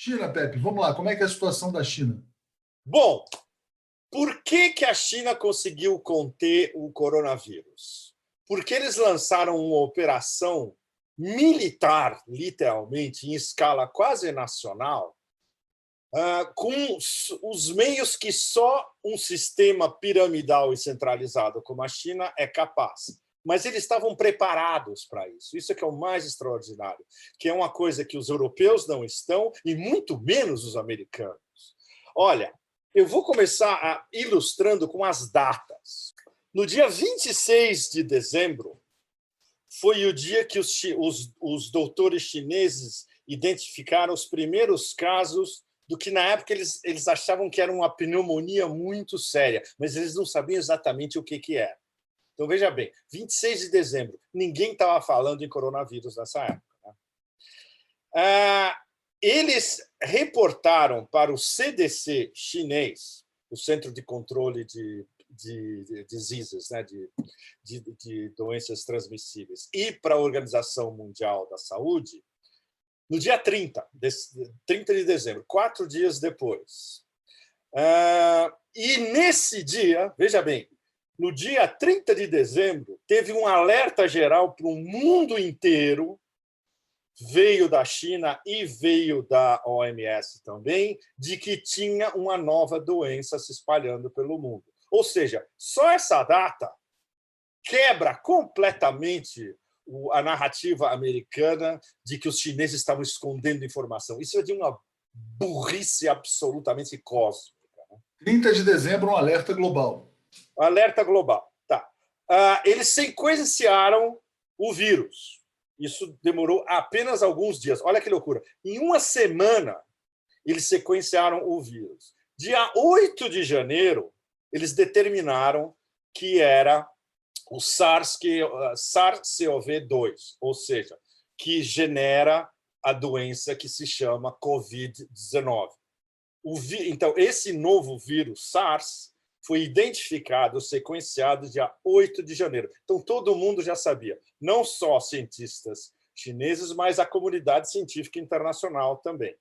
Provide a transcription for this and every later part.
China, Pepe, vamos lá. Como é que é a situação da China? Bom, por que a China conseguiu conter o coronavírus? Porque eles lançaram uma operação militar, literalmente, em escala quase nacional, com os meios que só um sistema piramidal e centralizado como a China é capaz. Mas eles estavam preparados para isso. Isso é que é o mais extraordinário, que é uma coisa que os europeus não estão, e muito menos os americanos. Olha, eu vou começar ilustrando com as datas. No dia 26 de dezembro, foi o dia que os doutores chineses identificaram os primeiros casos do que, na época, eles achavam que era uma pneumonia muito séria, mas eles não sabiam exatamente o que era. Então, veja bem, 26 de dezembro, ninguém estava falando em coronavírus nessa época. Né? Eles reportaram para o CDC chinês, o Centro de Controle de Diseases, né? de doenças transmissíveis, e para a Organização Mundial da Saúde, no dia 30 de dezembro, 4 dias depois. E nesse dia, veja bem, no dia 30 de dezembro, teve um alerta geral para o mundo inteiro, veio da China e veio da OMS também, de que tinha uma nova doença se espalhando pelo mundo. Ou seja, só essa data quebra completamente a narrativa americana de que os chineses estavam escondendo informação. Isso é de uma burrice absolutamente cósmica. 30 de dezembro, um alerta global. Alerta global. Tá. Eles sequenciaram o vírus. Isso demorou apenas alguns dias. Olha que loucura. Em uma semana, eles sequenciaram o vírus. Dia 8 de janeiro, eles determinaram que era o SARS-CoV-2, ou seja, que genera a doença que se chama Covid-19. Então, esse novo vírus, SARS, foi identificado, sequenciado dia 8 de janeiro. Então, todo mundo já sabia, não só cientistas chineses, mas a comunidade científica internacional também.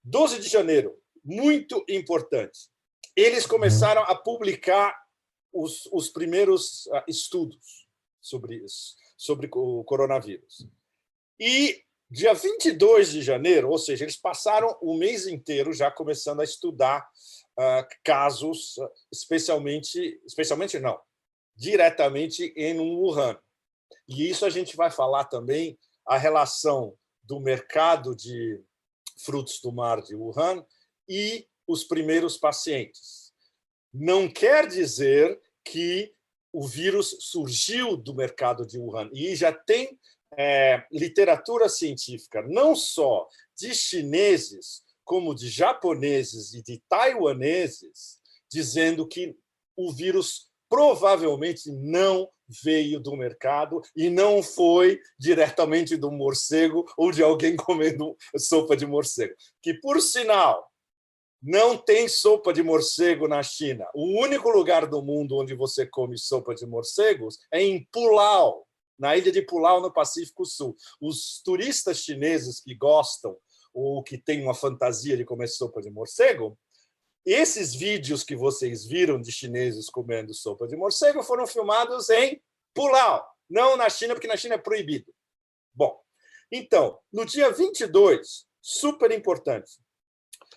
12 de janeiro, muito importante, eles começaram a publicar os primeiros estudos sobre isso, sobre o coronavírus. E dia 22 de janeiro, ou seja, eles passaram o mês inteiro já começando a estudar casos, diretamente em Wuhan. E isso a gente vai falar também, a relação do mercado de frutos do mar de Wuhan e os primeiros pacientes. Não quer dizer que o vírus surgiu do mercado de Wuhan. E já tem literatura científica, não só de chineses, como de japoneses e de taiwaneses, dizendo que o vírus provavelmente não veio do mercado e não foi diretamente do morcego ou de alguém comendo sopa de morcego. Que, por sinal, não tem sopa de morcego na China. O único lugar do mundo onde você come sopa de morcegos é em Pulau, na ilha de Pulau, no Pacífico Sul. Os turistas chineses que gostam ou que têm uma fantasia de comer sopa de morcego, esses vídeos que vocês viram de chineses comendo sopa de morcego foram filmados em Pulau, não na China, porque na China é proibido. Bom, então, no dia 22, super importante,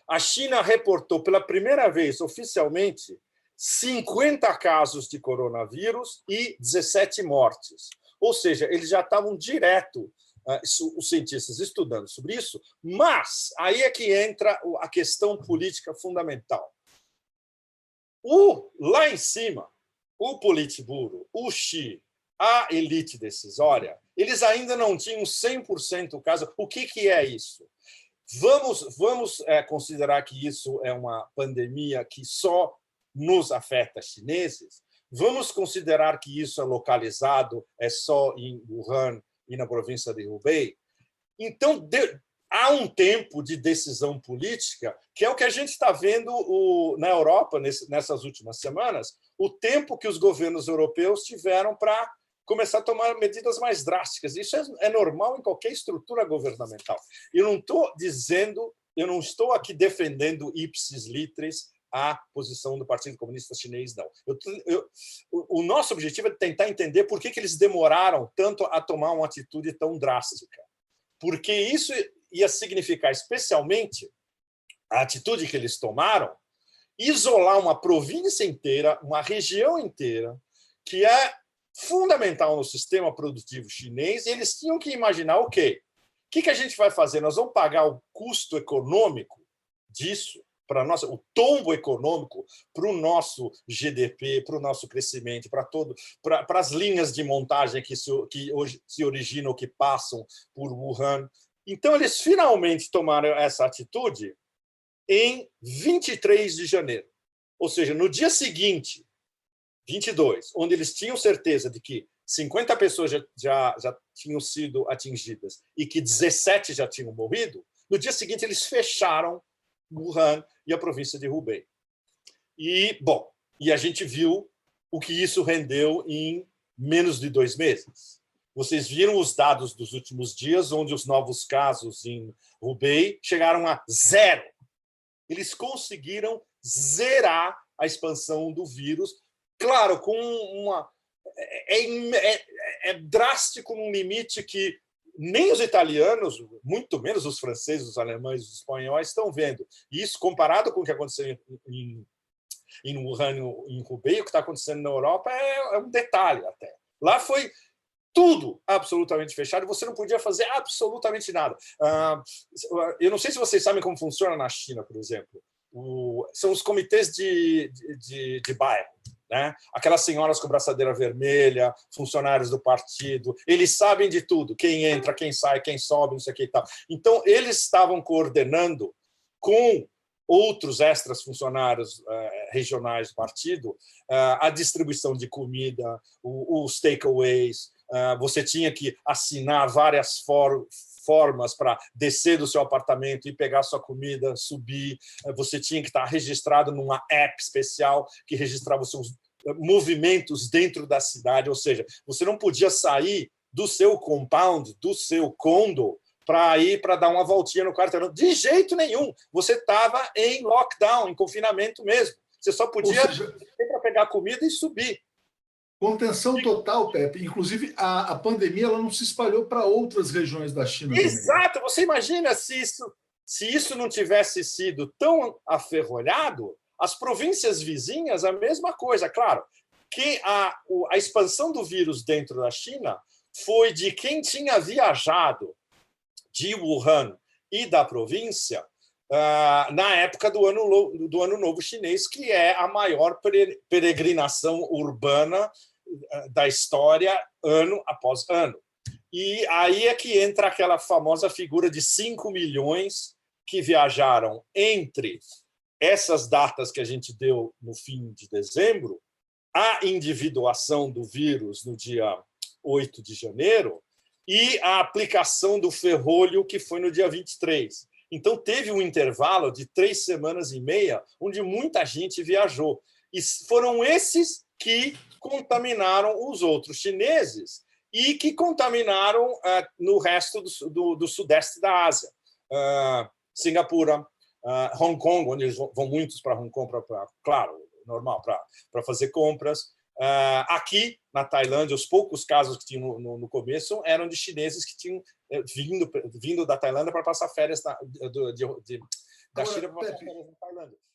a China reportou pela primeira vez, oficialmente, 50 casos de coronavírus e 17 mortes. Ou seja, eles já estavam direto, os cientistas, estudando sobre isso, mas aí é que entra a questão política fundamental. Lá em cima, o Politburo, o Xi, a elite decisória, eles ainda não tinham 100% o caso. O que é isso? Vamos considerar que isso é uma pandemia que só nos afeta chineses? Vamos considerar que isso é localizado, é só em Wuhan e na província de Hubei? Então, há um tempo de decisão política, que é o que a gente está vendo na Europa nessas últimas semanas, o tempo que os governos europeus tiveram para começar a tomar medidas mais drásticas. Isso é normal em qualquer estrutura governamental. Eu não estou dizendo não estou aqui defendendo ipsis litteris a posição do Partido Comunista Chinês, não. O nosso objetivo é tentar entender por que eles demoraram tanto a tomar uma atitude tão drástica. Porque isso ia significar, especialmente, a atitude que eles tomaram, isolar uma província inteira, uma região inteira, que é fundamental no sistema produtivo chinês, e eles tinham que imaginar, ok, o que a gente vai fazer? Nós vamos pagar o custo econômico disso, para o tombo econômico para o nosso GDP, para o nosso crescimento, para as linhas de montagem que hoje se originam, que passam por Wuhan. Então, eles finalmente tomaram essa atitude em 23 de janeiro. Ou seja, no dia seguinte, 22, onde eles tinham certeza de que 50 pessoas já tinham sido atingidas e que 17 já tinham morrido, no dia seguinte eles fecharam Wuhan e a província de Hubei. E a gente viu o que isso rendeu em menos de 2 meses. Vocês viram os dados dos últimos dias, onde os novos casos em Hubei chegaram a 0. Eles conseguiram zerar a expansão do vírus, claro, com uma... É drástico num limite que nem os italianos, muito menos os franceses, os alemães, os espanhóis estão vendo. E isso, comparado com o que aconteceu em Wuhan, em Hubei, o que está acontecendo na Europa é um detalhe até. Lá foi tudo absolutamente fechado, você não podia fazer absolutamente nada. Eu não sei se vocês sabem como funciona na China, por exemplo. São os comitês de bairro. Né? Aquelas senhoras com braçadeira vermelha, funcionários do partido, eles sabem de tudo, quem entra, quem sai, quem sobe, não sei o que e tal. Então, eles estavam coordenando com outros extras funcionários regionais do partido a distribuição de comida, os takeaways. Você tinha que assinar várias formas para descer do seu apartamento e pegar sua comida, subir. Você tinha que estar registrado numa app especial que registrava os seus movimentos dentro da cidade, ou seja, você não podia sair do seu compound, do seu condo, para ir para dar uma voltinha no quarteirão. De jeito nenhum. Você estava em lockdown, em confinamento mesmo. Você só podia ir para pegar comida e subir. Contenção total, Pepe. Inclusive, a pandemia ela não se espalhou para outras regiões da China também. Exato. Você imagina se isso não tivesse sido tão aferrolhado, as províncias vizinhas, a mesma coisa. Claro, que a expansão do vírus dentro da China foi de quem tinha viajado de Wuhan e da província na época do Ano Novo Chinês, que é a maior peregrinação urbana da história, ano após ano. E aí é que entra aquela famosa figura de 5 milhões que viajaram entre essas datas que a gente deu no fim de dezembro, a individuação do vírus no dia 8 de janeiro e a aplicação do ferrolho, que foi no dia 23. Então, teve um intervalo de 3 semanas e meia, onde muita gente viajou. E foram esses que contaminaram os outros chineses e que contaminaram no resto do sudeste da Ásia. Singapura, Hong Kong, onde eles vão muitos para Hong Kong, claro, normal, para fazer compras. Aqui, na Tailândia, os poucos casos que tinham no começo eram de chineses que tinham vindo da Tailândia para passar férias da China para passar férias na Tailândia.